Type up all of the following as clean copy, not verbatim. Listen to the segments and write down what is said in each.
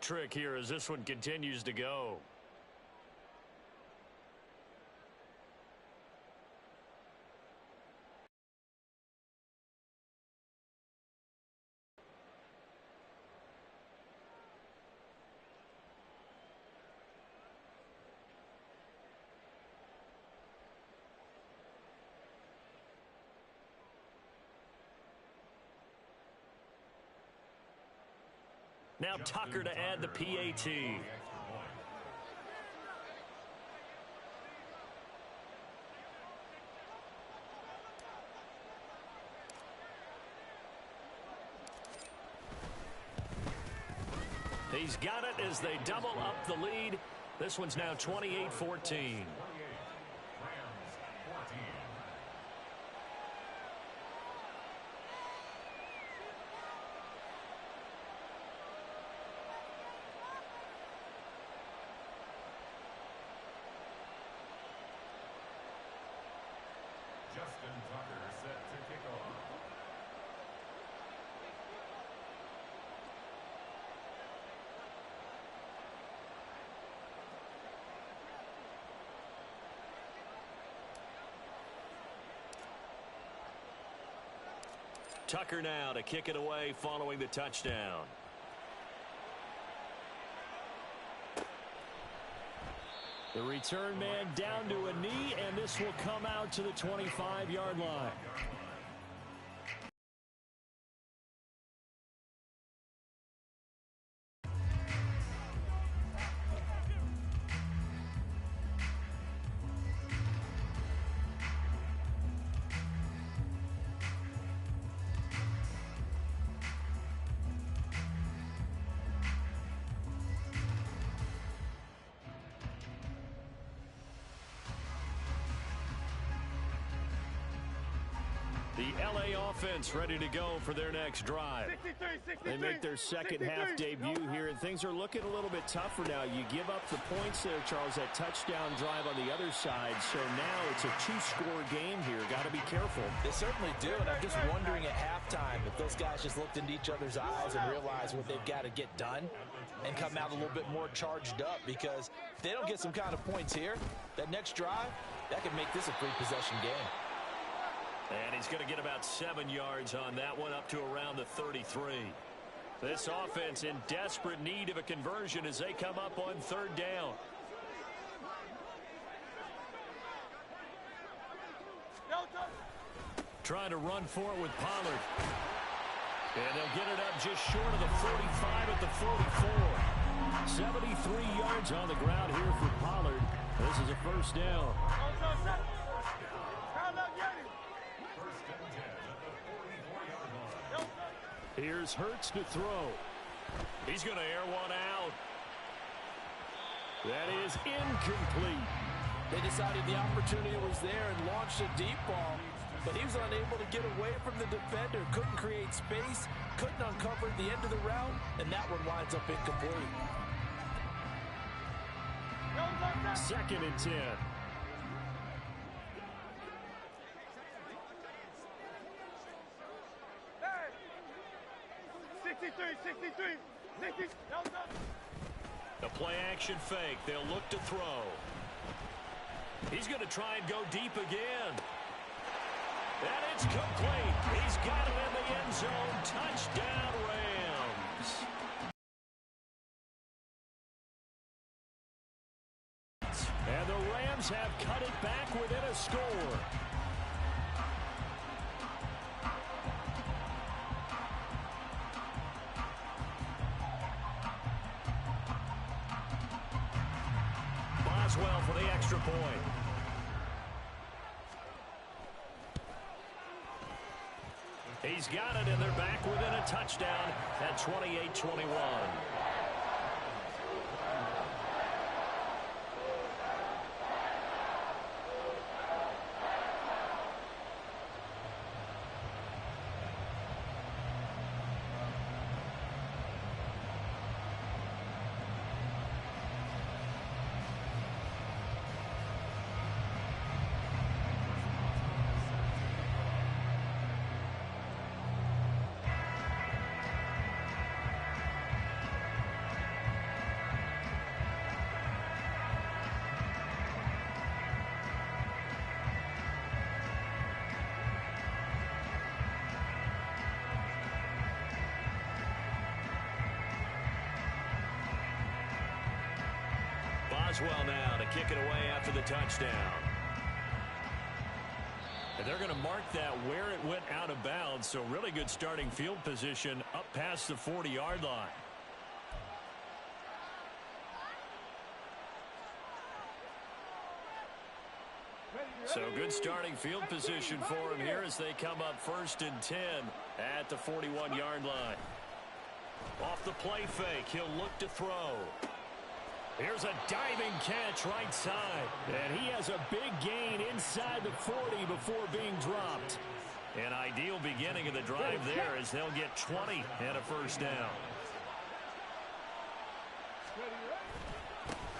trick here as this one continues to go. Now Tucker to add the PAT. He's got it as they double up the lead. This one's now 28-14. Justin Tucker set to kick off. Tucker now to kick it away following the touchdown. The return man down to a knee, and this will come out to the 25-yard line. The LA offense ready to go for their next drive. They make their second half debut here, and things are looking a little bit tougher now. You give up the points there, Charles, that touchdown drive on the other side. So now it's a two-score game here. Got to be careful. They certainly do, and I'm just wondering at halftime if those guys just looked into each other's eyes and realized what they've got to get done and come out a little bit more charged up, because if they don't get some kind of points here, that next drive, that could make this a three-possession game. And he's going to get about 7 yards on that one, up to around the 33. This offense in desperate need of a conversion as they come up on third down. Trying to run for it with Pollard. And they'll get it up just short of the 45 at the 44. 73 yards on the ground here for Pollard. This is a first down. Here's Hurts to throw. He's going to air one out. That is incomplete. They decided the opportunity was there and launched a deep ball, but he was unable to get away from the defender, couldn't create space, couldn't uncover the end of the route, and that one winds up incomplete. Second and 10. The play action fake. They'll look to throw. He's going to try and go deep again. And it's complete. He's got it in the end zone. Touchdown, Rams. And the Rams have cut it back within a score. Boswell for the extra point. He's got it, and they're back within a touchdown at 28-21. Boswell now to kick it away after the touchdown. And they're going to mark that where it went out of bounds, so really good starting field position up past the 40-yard line. So good starting field position for him here as they come up 1st and 10 at the 41-yard line. Off the play fake, he'll look to throw. Here's a diving catch right side. And he has a big gain inside the 40 before being dropped. An ideal beginning of the drive there as they'll get 20 and a first down.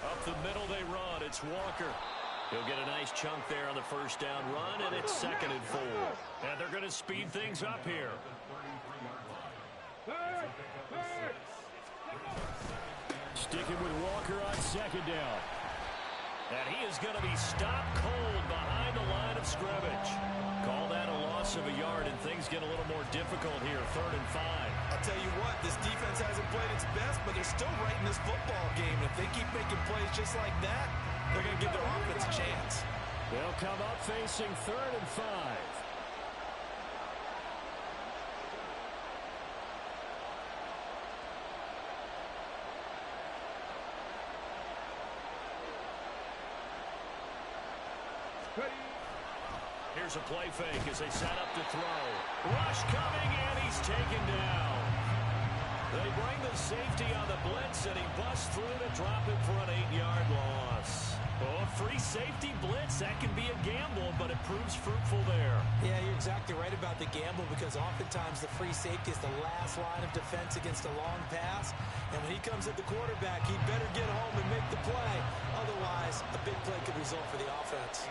Up the middle they run. It's Walker. He'll get a nice chunk there on the first down run, and it's 2nd and 4. And they're going to speed things up here. Sticking with Walker on 2nd down. And he is going to be stopped cold behind the line of scrimmage. Call that a loss of a yard, and things get a little more difficult here. 3rd and 5. I'll tell you what, this defense hasn't played its best, but they're still right in this football game. And if they keep making plays just like that, they're going to give their offense a chance. They'll come up facing 3rd and 5. Here's a play fake as they set up to throw. Rush coming, and he's taken down. They bring the safety on the blitz, and he busts through to drop it for an 8-yard loss. Oh, a free safety blitz, that can be a gamble, but it proves fruitful there. Yeah, you're exactly right about the gamble because oftentimes the free safety is the last line of defense against a long pass. And when he comes at the quarterback, he better get home and make the play. Otherwise, a big play could result for the offense.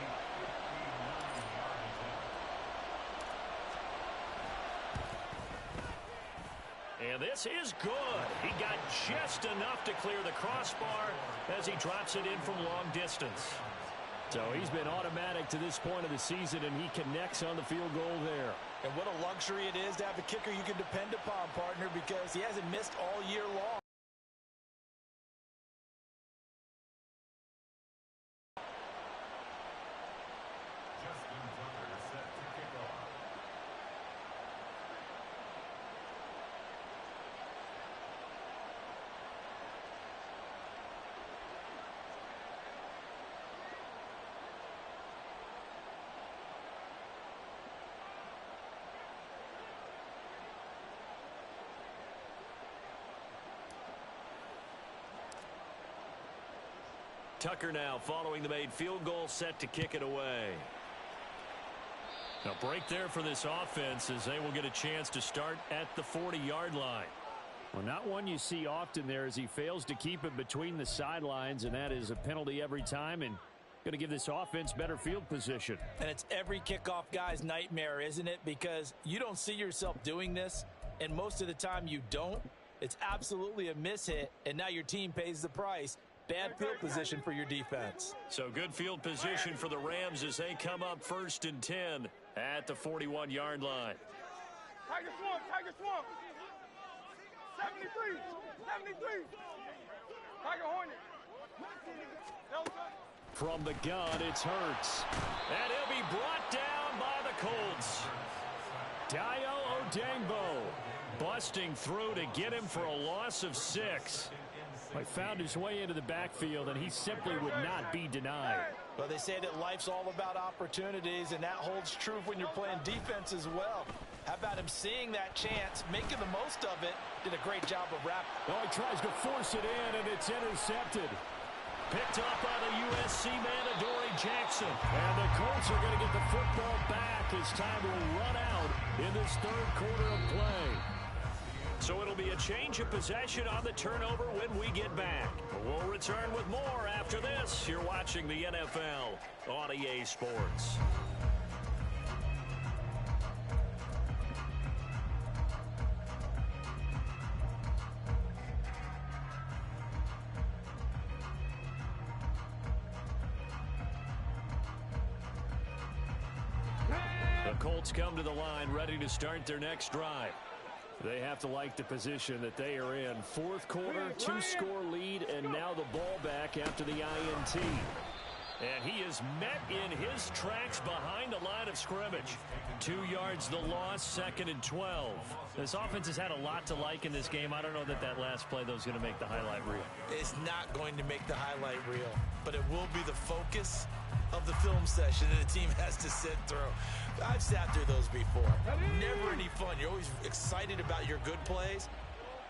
And this is good. He got just enough to clear the crossbar as he drops it in from long distance. So he's been automatic to this point of the season, and he connects on the field goal there. And what a luxury it is to have a kicker you can depend upon, partner, because he hasn't missed all year long. Tucker now following the made field goal, set to kick it away. A break there for this offense as they will get a chance to start at the 40-yard line. Well, not one you see often there as he fails to keep it between the sidelines, and that is a penalty every time and going to give this offense better field position. And it's every kickoff guy's nightmare, isn't it? Because you don't see yourself doing this, and most of the time you don't. It's absolutely a mishit, and now your team pays the price. Bad field position for your defense. So good field position for the Rams as they come up 1st and 10 at the 41-yard line. Tiger Swamp. 73. Tiger Hornet. From the gun, it's Hurts. And he'll be brought down by the Colts. Dayo Odeyingbo busting through to get him for a loss of 6. He found his way into the backfield, and he simply would not be denied. Well, they say that life's all about opportunities, and that holds true when you're playing defense as well. How about him seeing that chance, making the most of it? Did a great job of wrapping. Oh, he tries to force it in, and it's intercepted. Picked up by the USC man, Adoree Jackson. And the Colts are going to get the football back as time will run out in this 3rd quarter of play. So it'll be a change of possession on the turnover when we get back. We'll return with more after this. You're watching the NFL on EA Sports. The Colts come to the line ready to start their next drive. They have to like the position that they are in. Fourth quarter, 2-score lead, and now the ball back after the INT. And he is met in his tracks behind the line of scrimmage. 2 yards the loss, 2nd and 12. This offense has had a lot to like in this game. I don't know that last play, though, is going to make the highlight reel. It's not going to make the highlight reel, but it will be the focus of the film session that the team has to sit through. I've sat through those before. Never any fun. You're always excited about your good plays,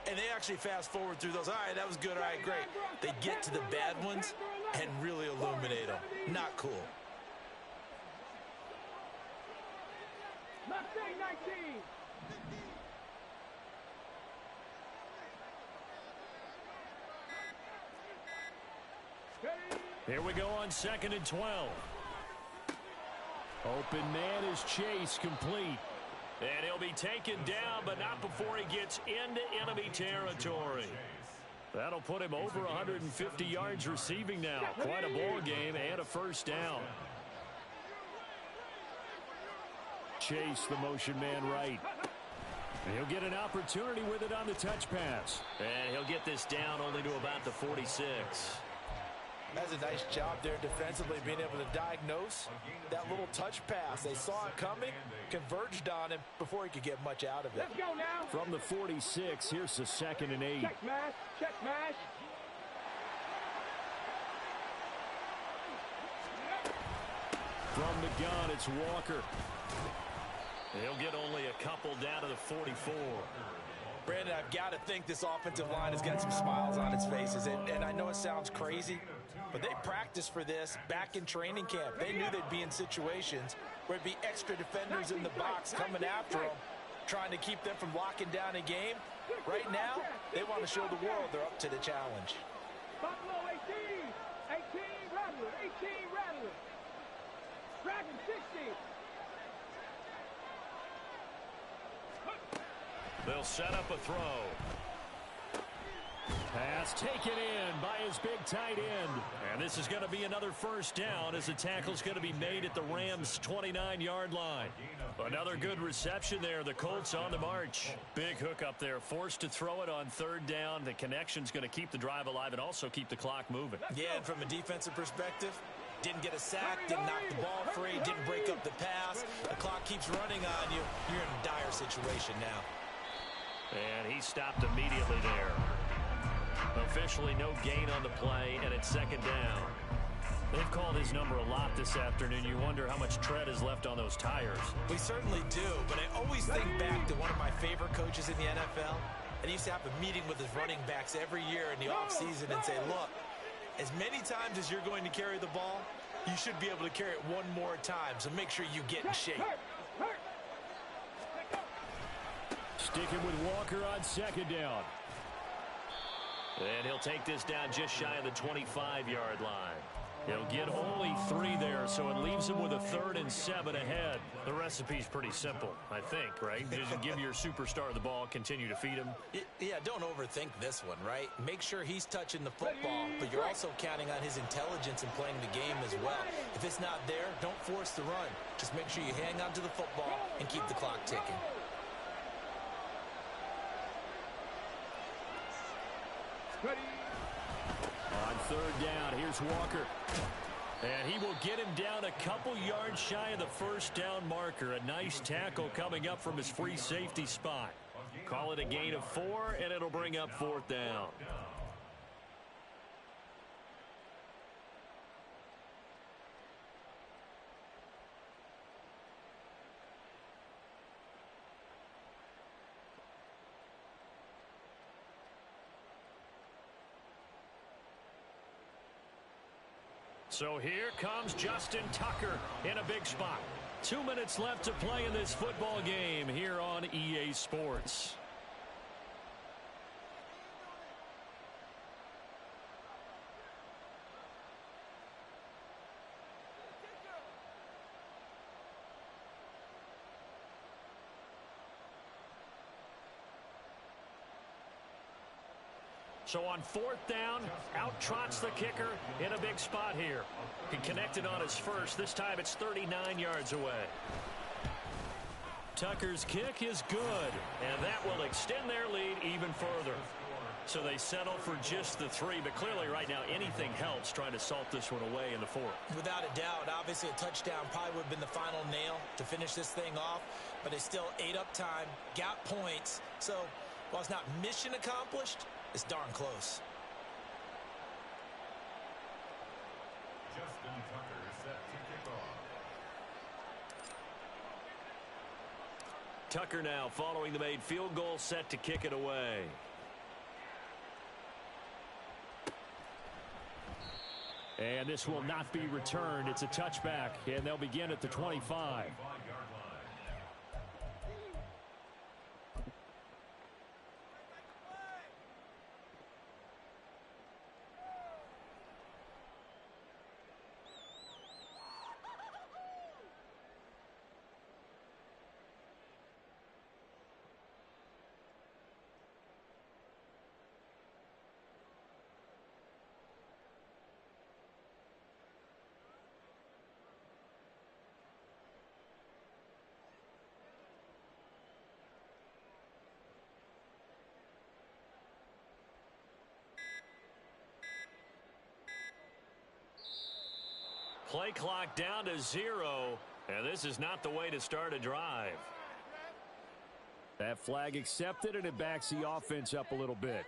and they actually fast forward through those. All right, that was good. All right, great. They get to the bad ones and really illuminate them. Not cool. Mustang 19. Here we go on 2nd and 12. Open man is Chase, complete. And he'll be taken down, but not before he gets into enemy territory. That'll put him over 150 yards receiving now. Quite a ball game and a first down. Chase, the motion man right. And he'll get an opportunity with it on the touch pass. And he'll get this down only to about the 46. That's a nice job there defensively, being able to diagnose that little touch pass. They saw it coming, converged on him before he could get much out of it. Let's go now. From the 46, here's the 2nd and 8. Check smash. Check smash. From the gun, it's Walker. He'll get only a couple down to the 44. Brandon, I've got to think this offensive line has got some smiles on its faces. And I know it sounds crazy, but they practiced for this back in training camp. They knew they'd be in situations where it'd be extra defenders in the box coming after them, trying to keep them from locking down a game. Right now, they want to show the world they're up to the challenge. Buffalo 18. 18 Rattler. 18 Rattler. Dragon 60. They'll set up a throw. Pass taken in by his big tight end. And this is going to be another first down as the tackle's going to be made at the Rams' 29-yard line. Another good reception there. The Colts on the march. Big hook up there. Forced to throw it on 3rd down. The connection's going to keep the drive alive and also keep the clock moving. Yeah, and from a defensive perspective, didn't get a sack, didn't knock the ball free, didn't break up the pass. The clock keeps running on you. You're in a dire situation now. And he stopped immediately there. Officially no gain on the play, and it's 2nd down. They've called his number a lot this afternoon. You wonder how much tread is left on those tires. We certainly do, but I always think back to one of my favorite coaches in the NFL. And he used to have a meeting with his running backs every year in the offseason and say, look, as many times as you're going to carry the ball, you should be able to carry it one more time, so make sure you get in shape. Sticking with Walker on 2nd down. And he'll take this down just shy of the 25-yard line. He'll get only 3 there, so it leaves him with a 3rd and 7 ahead. The recipe's pretty simple, I think, right? Just give your superstar the ball, continue to feed him. Yeah, don't overthink this one, right? Make sure he's touching the football, but you're also counting on his intelligence in playing the game as well. If it's not there, don't force the run. Just make sure you hang on to the football and keep the clock ticking. On 3rd down, here's Walker. And he will get him down a couple yards shy of the first down marker. A nice tackle coming up from his free safety spot. Call it a gain of 4, and it'll bring up 4th down. So here comes Justin Tucker in a big spot. 2 minutes left to play in this football game here on EA Sports. So on 4th down, out trots the kicker in a big spot here. He connected on his first. This time it's 39 yards away. Tucker's kick is good, and that will extend their lead even further. So they settle for just the 3, but clearly right now anything helps trying to salt this one away in the 4th. Without a doubt, obviously a touchdown probably would have been the final nail to finish this thing off, but it's still ate up time, got points. So while it's not mission accomplished, it's darn close. Justin Tucker set to kick off. Tucker now following the made field goal, set to kick it away. And this will not be returned. It's a touchback, and they'll begin at the 25. Play clock down to 0, and this is not the way to start a drive. That flag accepted, and it backs the offense up a little bit.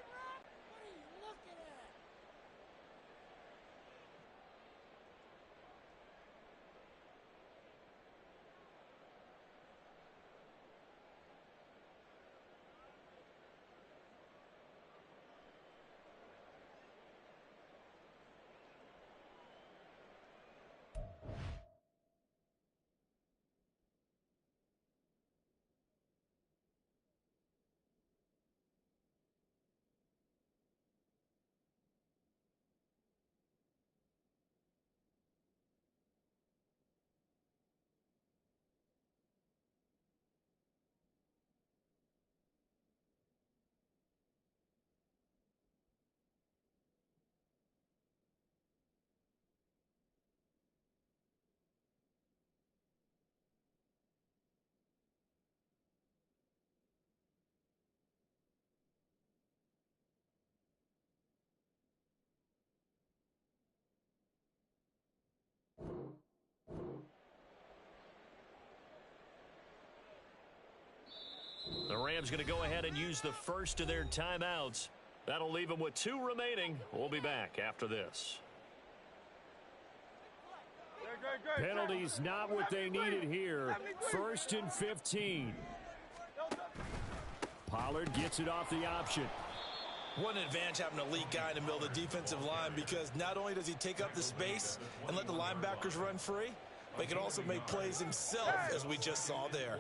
The Rams going to go ahead and use the first of their timeouts. That'll leave them with 2 remaining. We'll be back after this. Penalties not what they needed here. 1st and 15. Pollard gets it off the option. What an advantage having a elite guy in the middle of the defensive line, because not only does he take up the space and let the linebackers run free, but he can also make plays himself, as we just saw there.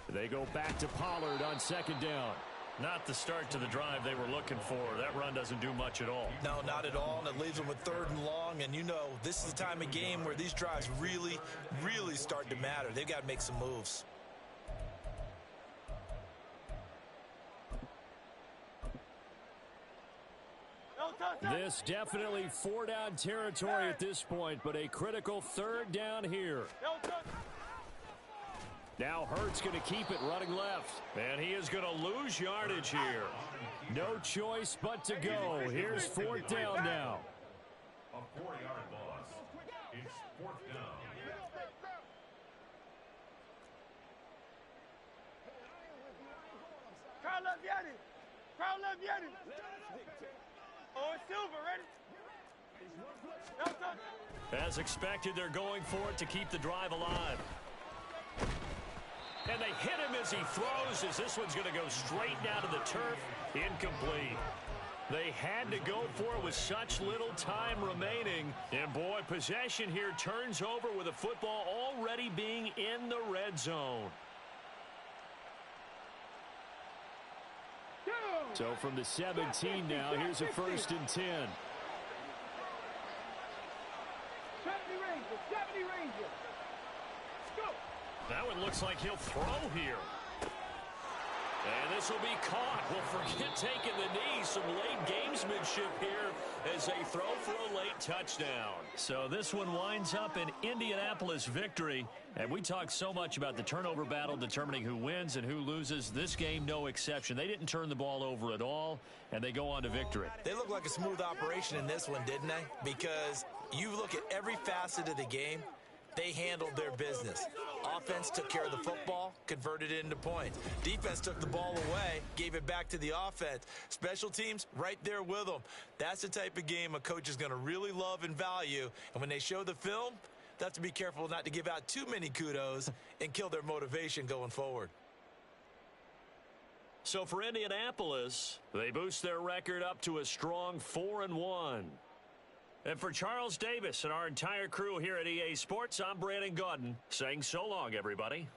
They go back to Pollard on 2nd down. Not the start to the drive they were looking for. That run doesn't do much at all. No, not at all, and it leaves them with 3rd and long, and you know this is the time of game where these drives really, really start to matter. They've got to make some moves. This definitely 4-down territory at this point, but a critical 3rd down here. Now Hurts going to keep it running left. And he is going to lose yardage here. No choice but to go. Here's 4th down now. A 4-yard loss. It's 4th down. Crowd left Yanni. Crowd left Yanni. Oh, it's Silver, ready? As expected, they're going for it to keep the drive alive. And they hit him as he throws, as this one's going to go straight down to the turf. Incomplete. They had to go for it with such little time remaining. And boy, possession here turns over with the football already being in the red zone. So from the 17 now, here's a 1st and 10. 70 Rangers, 70 Rangers. Go. That one looks like he'll throw here. And this this will be caught. Well, forget taking the knee. Some late gamesmanship here as they throw for a late touchdown. So this one winds up an Indianapolis victory. And we talk so much about the turnover battle determining who wins and who loses. This game, no exception. They didn't turn the ball over at all, and they go on to victory. They look like a smooth operation in this one, didn't they? Because you look at every facet of the game, they handled their business. Offense took care of the football, converted it into points. Defense took the ball away, gave it back to the offense. Special teams, right there with them. That's the type of game a coach is going to really love and value. And when they show the film, they have to be careful not to give out too many kudos and kill their motivation going forward. So for Indianapolis, they boost their record up to a strong 4-1. And for Charles Davis and our entire crew here at EA Sports, I'm Brandon Gaudin saying so long, everybody.